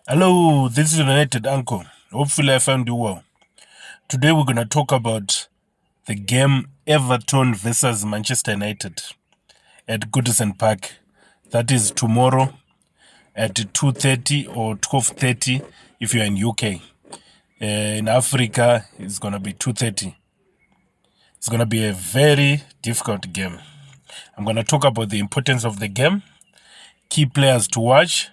Hello, this is United Uncle. Hopefully I found you well. Today we're going to talk about the game Everton versus Manchester United at Goodison Park. That is tomorrow at 2:30 or 12:30 if you're in UK. In Africa, it's going to be 2:30. It's going to be a very difficult game. I'm going to talk about the importance of the game, key players to watch,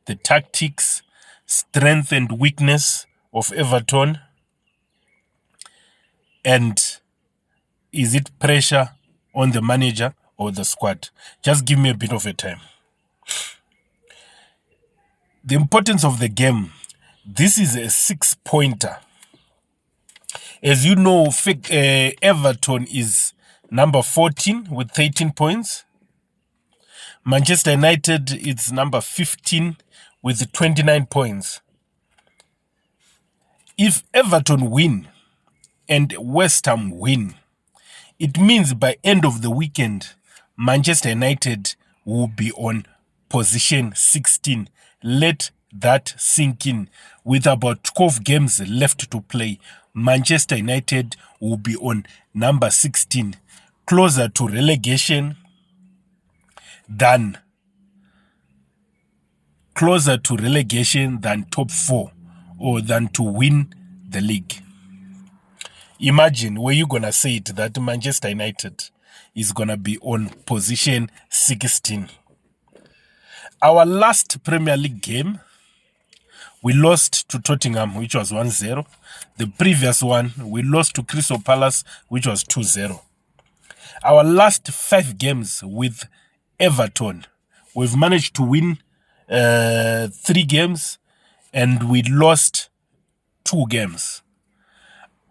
the tactics, strength and weakness of Everton, and is it pressure on the manager or the squad? Just give me a bit of a time. The importance of the game. This is a 6-pointer. As you know, Everton is number 14 with 13 points. Manchester United is number 15 with 29 points. If Everton win and West Ham win, it means by end of the weekend, Manchester United will be on position 16. Let that sink in. With about 12 games left to play, Manchester United will be on number 16, closer to relegation than top 4 or than to win the league. Imagine where you're going to say it that Manchester United is going to be on position 16. Our last Premier League game, we lost to Tottenham, which was 1-0. The previous one, we lost to Crystal Palace, which was 2-0. Our last 5 games with Everton, we've managed to win 3 games and we lost 2 games.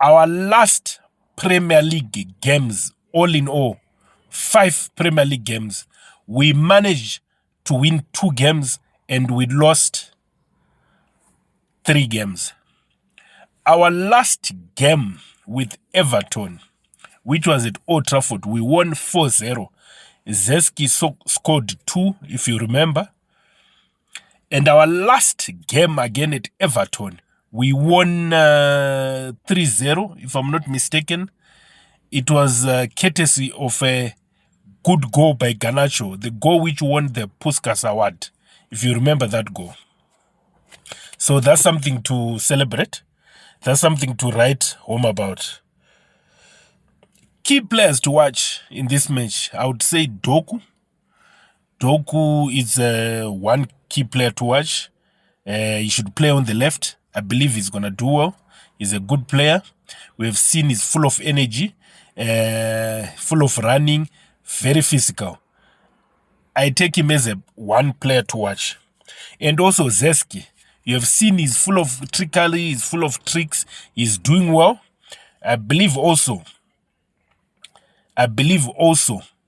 Our last Premier League games, all in all, 5 Premier League games, we managed to win 2 games and we lost 3 games. Our last game with Everton, which was at Old Trafford, we won 4-0. Zeski scored 2, if you remember. And our last game again at Everton, we won 3-0, if I'm not mistaken. It was courtesy of a good goal by Garnacho, the goal which won the Puskas Award, if you remember that goal. So that's something to celebrate. That's something to write home about. Key players to watch in this match, I would say Doku. Doku is one key player to watch. He should play on the left. I believe he's going to do well. He's a good player. We've seen he's full of energy, full of running, very physical. I take him as one player to watch. And also Zeski. You have seen he's full of trickery, he's full of tricks. He's doing well. I believe also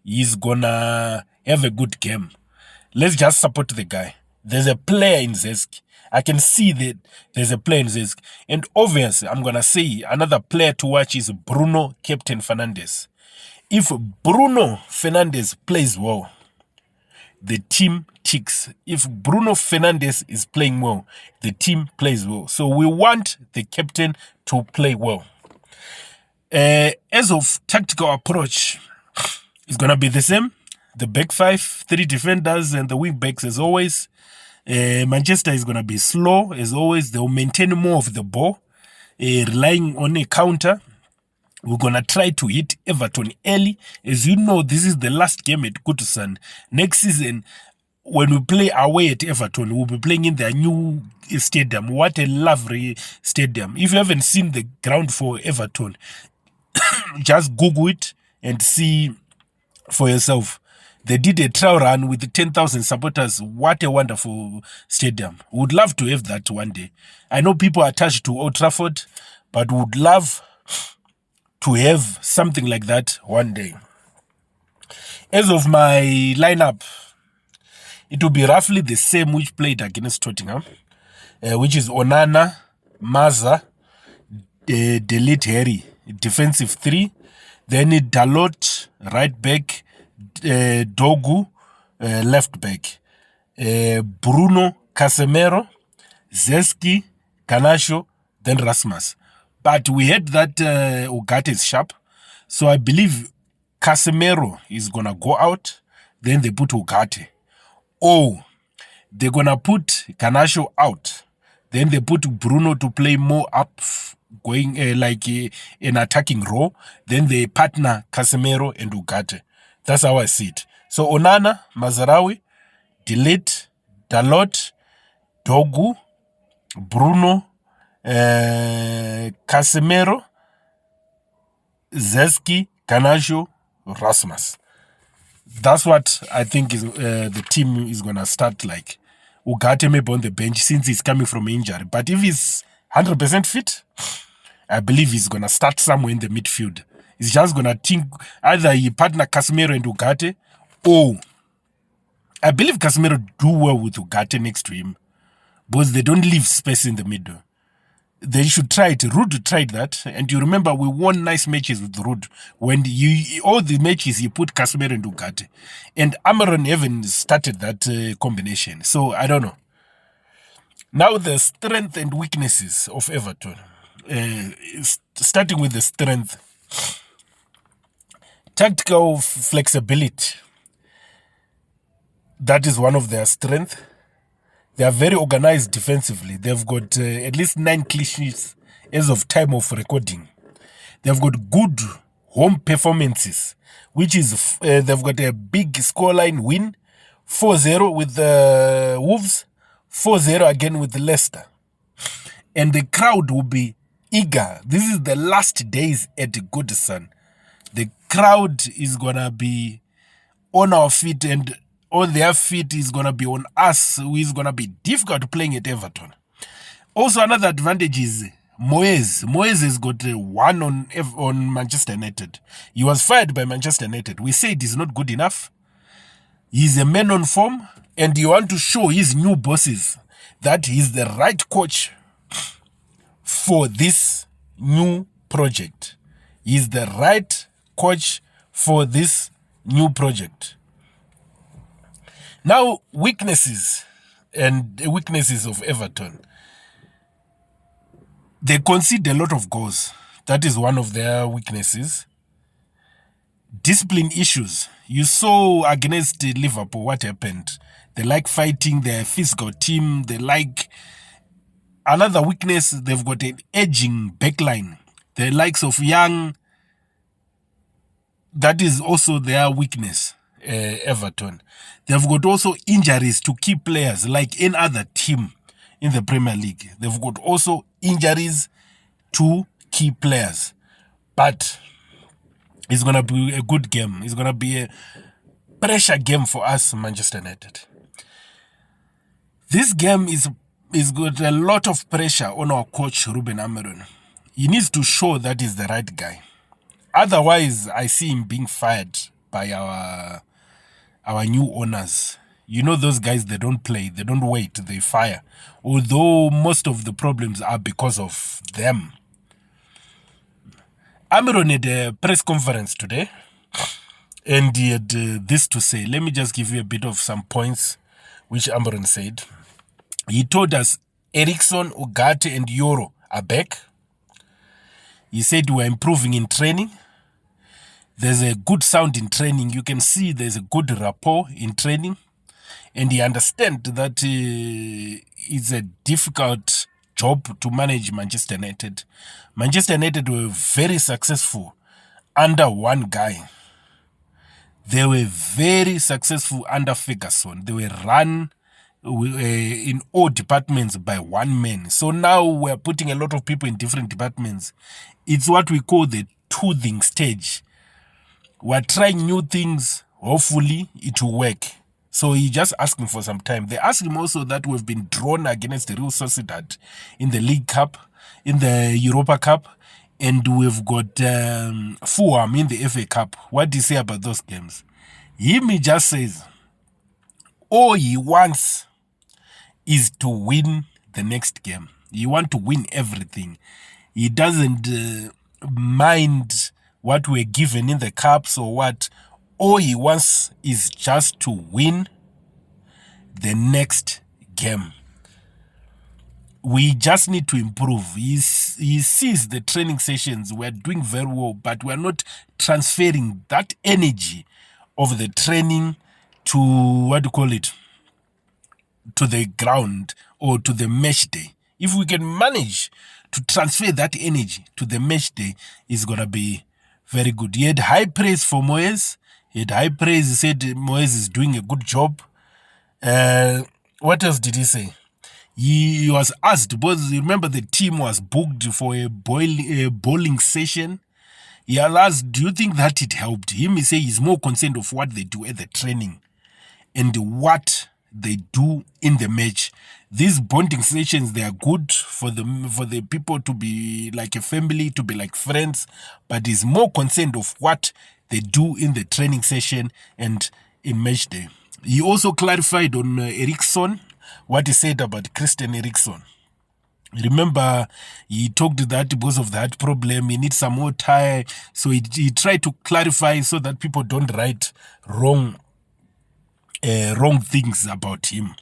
he's going to have a good game. Let's just support the guy. There's a player in Zeski. I can see that there's a player in Zeski. And obviously, I'm going to say another player to watch is Bruno Captain Fernandes. If Bruno Fernandes plays well, the team ticks. If Bruno Fernandes is playing well, the team plays well. So we want the captain to play well. As of tactical approach, it's going to be the same. The back 5, 3 defenders and the wing backs as always. Manchester is going to be slow as always. They'll maintain more of the ball, relying on a counter. We're going to try to hit Everton early. As you know, this is the last game at Goodison. Next season, when we play away at Everton, we'll be playing in their new stadium. What a lovely stadium. If you haven't seen the ground for Everton, just Google it and see for yourself. They did a trial run with 10,000 supporters. What a wonderful stadium. Would love to have that one day. I know people are attached to Old Trafford, but would love to have something like that one day. As of my lineup, it will be roughly the same which played against Tottenham, which is Onana, Maza, Delete Harry, defensive 3. Then Dalot, right back, Dogu, left back. Bruno Casemiro, Zeski, Kanasho, then Rasmus. But we heard that Ugarte is sharp. So I believe Casemiro is going to go out. Then they put Ugarte. Or they're going to put Kanasho out. Then they put Bruno to play more up, going an attacking role. Then they partner Casemiro and Ugarte. That's how I see it. So Onana, Mazarawi, Delete, Dalot, Dogu, Bruno, Casemiro, Zeski, Kanasho, Rasmus. That's what I think is the team is going to start like. Ugarte maybe on the bench since he's coming from injury. But if he's 100% fit, I believe he's going to start somewhere in the midfield. He's just going to think either he partner Casemiro and Ugarte, or I believe Casemiro do well with Ugarte next to him because they don't leave space in the middle. They should try it. Ruud tried that. And you remember we won nice matches with Ruud. When all the matches you put Casemiro and Ugarte. And Amaron even started that combination. So I don't know. Now the strength and weaknesses of Everton. Starting with the strength. Tactical flexibility. That is one of their strengths. They are very organized defensively. They've got at least 9 clean sheets as of time of recording. They've got good home performances, which is they've got a big scoreline win, 4-0 with the Wolves, 4-0 again with Leicester. And the crowd will be eager. This is the last days at Goodison. The crowd is going to be on our feet, and on their feet is going to be on us, who is going to be difficult playing at Everton. Also, another advantage is Moyes. Moyes has got one on Manchester United. He was fired by Manchester United. We said he's not good enough. He's a man on form, and you want to show his new bosses that he's the right coach for this new project. He's the right coach for this new project. Now, weaknesses of Everton. They concede a lot of goals. That is one of their weaknesses. Discipline issues. You saw against Liverpool what happened. They like fighting. They're a physical team. They like... Another weakness, they've got an aging backline. The likes of Young, that is also their weakness. Everton. They've got also injuries to key players like any other team in the Premier League. They've got also injuries to key players. But it's going to be a good game. It's going to be a pressure game for us, Manchester United. This game is got a lot of pressure on our coach, Ruben Amorim. He needs to show that he's the right guy. Otherwise, I see him being fired by our new owners. You know those guys, they don't play, they don't wait, they fire. Although most of the problems are because of them. Amorim had a press conference today, and he had this to say. Let me just give you a bit of some points which Amorim said. He told us Eriksson, Ugarte and Euro are back. He said we're improving in training. There's a good sound in training. You can see there's a good rapport in training. And he understands that it's a difficult job to manage Manchester United. Manchester United were very successful under one guy. They were very successful under Ferguson. They were run in all departments by one man. So now we're putting a lot of people in different departments. It's what we call the toothing stage. We're trying new things. Hopefully, it will work. So he's just asking for some time. They asked him also that we've been drawn against the Real Sociedad in the League Cup, in the Europa Cup, and we've got Fulham in the FA Cup. What do you say about those games? He just says, all he wants is to win the next game. He wants to win everything. He doesn't mind what we're given in the cups or what. All he wants is just to win the next game. we just need to improve. He sees the training sessions, we're doing very well, but we're not transferring that energy of the training to, what do you call it, to the ground or to the match day. If we can manage to transfer that energy to the match day, it's going to be very good. He had high praise for Moyes. He had high praise. He said Moyes is doing a good job. What else did he say? He was asked, because remember the team was booked for a bowling session. He asked, do you think that it helped him? He said he's more concerned of what they do at the training and what they do in the match. These bonding sessions, they are good for the people to be like a family, to be like friends, but he's more concerned of what they do in the training session and in match day. He also clarified on Eriksson, what he said about Christian Eriksen. Remember, he talked that because of that problem, he needs some more time. So he tried to clarify so that people don't write wrong things about him.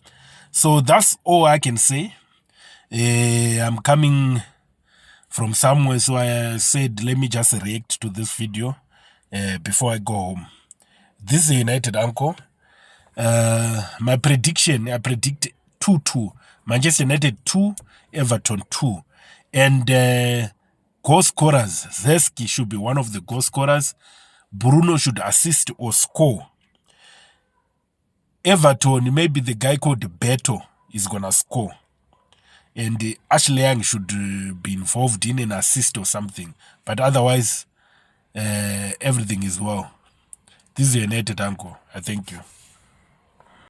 So that's all I can say. I'm coming from somewhere, so I said, let me just react to this video before I go home. This is a United Uncle. My prediction, I predict 2-2. Manchester United 2, Everton 2. And goal scorers, Zeski should be one of the goal scorers. Bruno should assist or score. Everton, maybe the guy called Beto is going to score. And Ashley Young should be involved in an assist or something. But otherwise, everything is well. This is a United Uncle. I thank you.